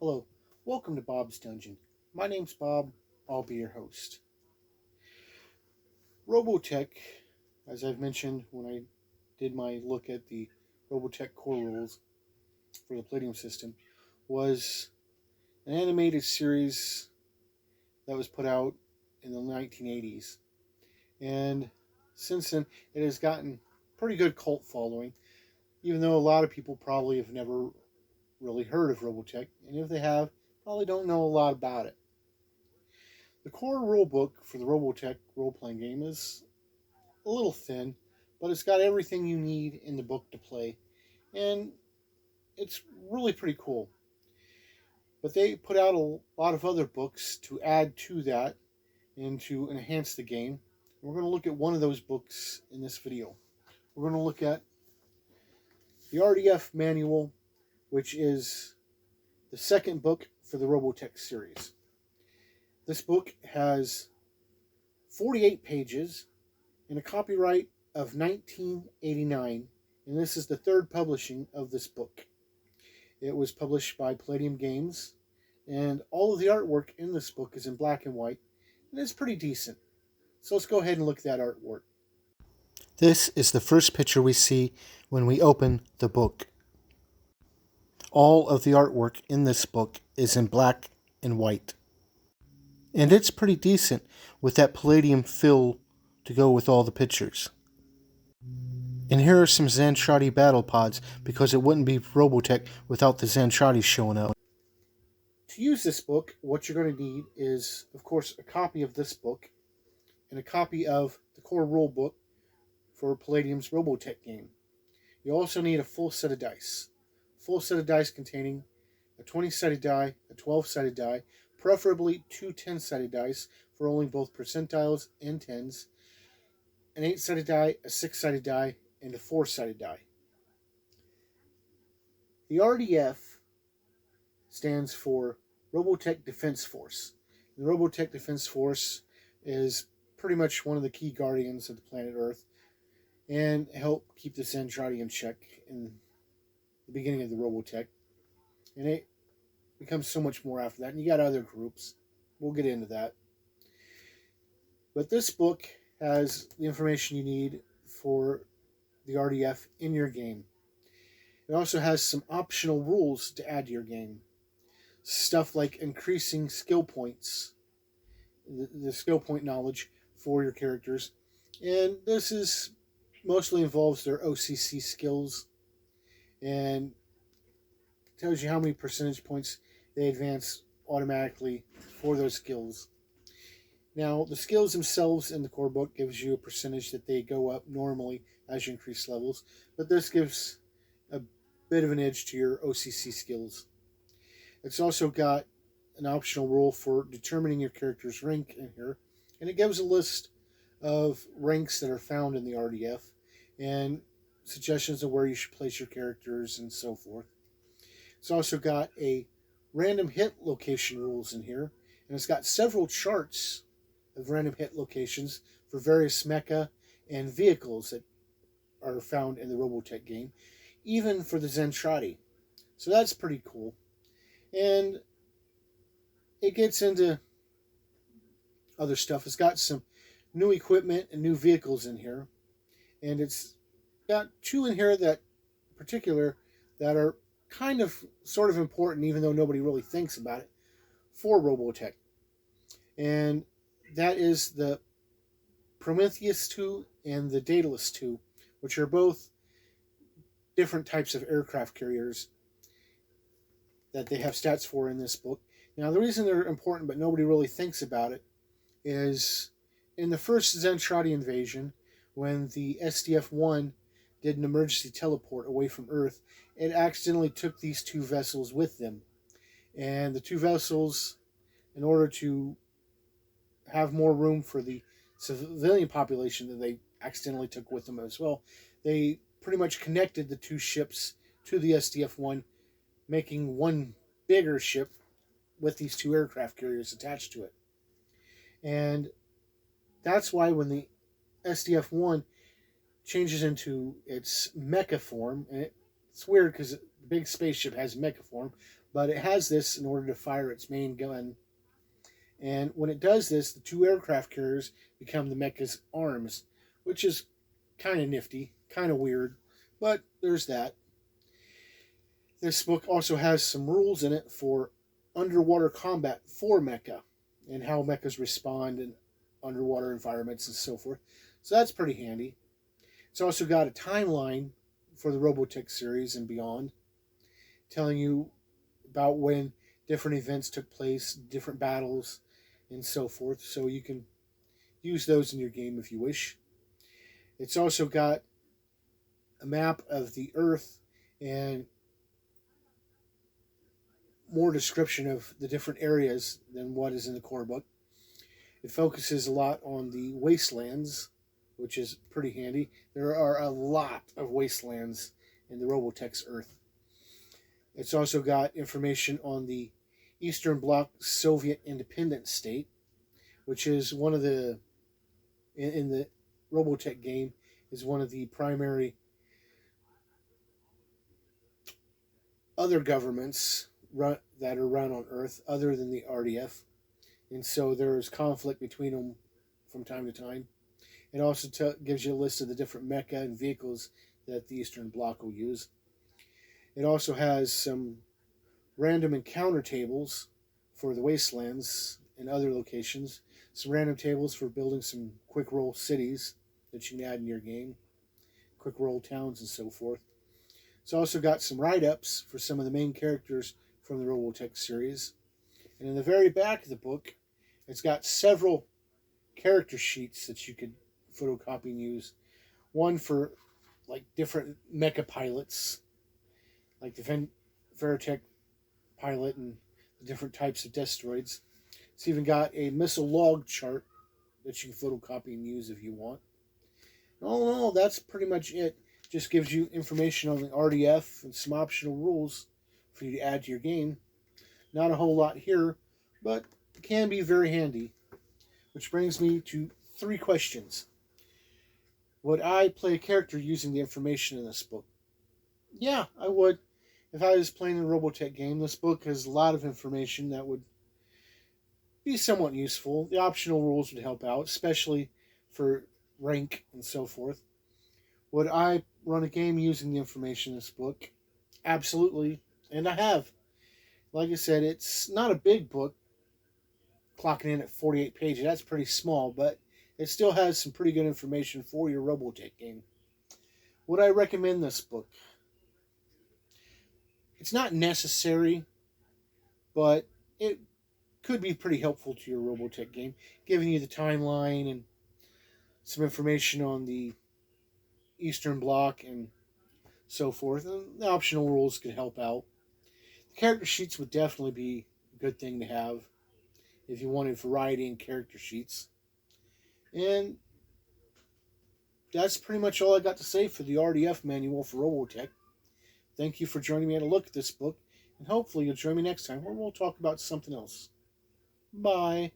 Hello, welcome to Bob's Dungeon. My name's Bob, I'll be your host. Robotech, as I've mentioned when I did my look at the Robotech core rules for the Palladium system, was an animated series that was put out in the 1980s. And since then, it has gotten pretty good cult following, even though a lot of people probably have never really heard of Robotech, and if they have, probably don't know a lot about it. The core rulebook for the Robotech role-playing game is a little thin, but it's got everything you need in the book to play, and it's really pretty cool. But they put out a lot of other books to add to that and to enhance the game. We're going to look at one of those books in this video. We're going to look at the RDF Manual, which is the second book for the Robotech series. This book has 48 pages and a copyright of 1989, and this is the third publishing of this book. It was published by Palladium Games, and all of the artwork in this book is in black and white, and it's pretty decent. So let's go ahead and look at that artwork. This is the first picture we see when we open the book. All of the artwork in this book is in black and white. And it's pretty decent with that Palladium fill to go with all the pictures. And here are some Zentradi battle pods, because it wouldn't be Robotech without the Zentradi showing up. To use this book, what you're going to need is, of course, a copy of this book and a copy of the core rule book for Palladium's Robotech game. You also need a full set of dice. Full set of dice containing a 20-sided die, a 12-sided die, preferably two 10-sided dice for rolling both percentiles and tens, an 8-sided die, a 6-sided die, and a 4-sided die. The RDF stands for Robotech Defense Force. The Robotech Defense Force is pretty much one of the key guardians of the planet Earth and help keep the Zentradi in check in the beginning of the Robotech. And it becomes so much more after that. And you got other groups. We'll get into that. But this book has the information you need for the RDF in your game. It also has some optional rules to add to your game. Stuff like increasing skill points, the skill point knowledge for your characters. And this is mostly involves their OCC skills and tells you how many percentage points they advance automatically for those skills. Now, the skills themselves in the core book gives you a percentage that they go up normally as you increase levels, but this gives a bit of an edge to your OCC skills. It's also got an optional rule for determining your character's rank in here, and it gives a list of ranks that are found in the RDF and suggestions of where you should place your characters and so forth. It's also got a random hit location rules in here, and it's got several charts of random hit locations for various mecha and vehicles that are found in the Robotech game, even for the Zentradi. So that's pretty cool. And it gets into other stuff. It's got some new equipment and new vehicles in here. And it's got two in here that in particular that are kind of sort of important, even though nobody really thinks about it, for Robotech. And that is the Prometheus 2 and the Daedalus 2, which are both different types of aircraft carriers that they have stats for in this book. Now, the reason they're important but nobody really thinks about it is in the first Zentradi invasion, when the SDF-1 did an emergency teleport away from Earth, it accidentally took these two vessels with them. And the two vessels, in order to have more room for the civilian population that they accidentally took with them as well, they pretty much connected the two ships to the SDF-1, making one bigger ship with these two aircraft carriers attached to it. And that's why when the SDF-1 changes into its mecha form, and it It's weird because the big spaceship has mecha form, but it has this in order to fire its main gun. And when it does this, the two aircraft carriers become the mecha's arms, which is kind of nifty, kind of weird, but there's that. This book also has some rules in it for underwater combat for mecha and how mechas respond in underwater environments and so forth. So that's pretty handy. It's also got a timeline for the Robotech series and beyond, telling you about when different events took place, different battles, and so forth. So you can use those in your game if you wish. It's also got a map of the Earth and more description of the different areas than what is in the core book. It focuses a lot on the Wastelands, which is pretty handy. There are a lot of wastelands in the Robotech's Earth. It's also got information on the Eastern Bloc Soviet independent state, which is one of the, in the Robotech game, is one of the primary other governments that are run on Earth other than the RDF. And so there's conflict between them from time to time. It also gives you a list of the different mecha and vehicles that the Eastern Bloc will use. It also has some random encounter tables for the Wastelands and other locations. Some random tables for building some quick roll cities that you can add in your game. Quick roll towns and so forth. It's also got some write-ups for some of the main characters from the Robotech series. And in the very back of the book, it's got several character sheets that you could photocopy and use. One for like different mecha pilots, like the Veritech pilot and the different types of destroids. It's even got a missile log chart that you can photocopy and use if you want. All in all, that's pretty much it. Just gives you information on the RDF and some optional rules for you to add to your game. Not a whole lot here, but it can be very handy. Which brings me to 3 questions. Would I play a character using the information in this book? Yeah, I would. If I was playing a Robotech game, this book has a lot of information that would be somewhat useful. The optional rules would help out, especially for rank and so forth. Would I run a game using the information in this book? Absolutely, and I have. Like I said, it's not a big book, clocking in at 48 pages. That's pretty small, but it still has some pretty good information for your Robotech game. Would I recommend this book? It's not necessary, but it could be pretty helpful to your Robotech game, giving you the timeline and some information on the Eastern Bloc and so forth. And the optional rules could help out. The character sheets would definitely be a good thing to have if you wanted variety in character sheets. And that's pretty much all I got to say for the RDF manual for Robotech. Thank you for joining me at a look at this book, and hopefully you'll join me next time where we'll talk about something else. Bye.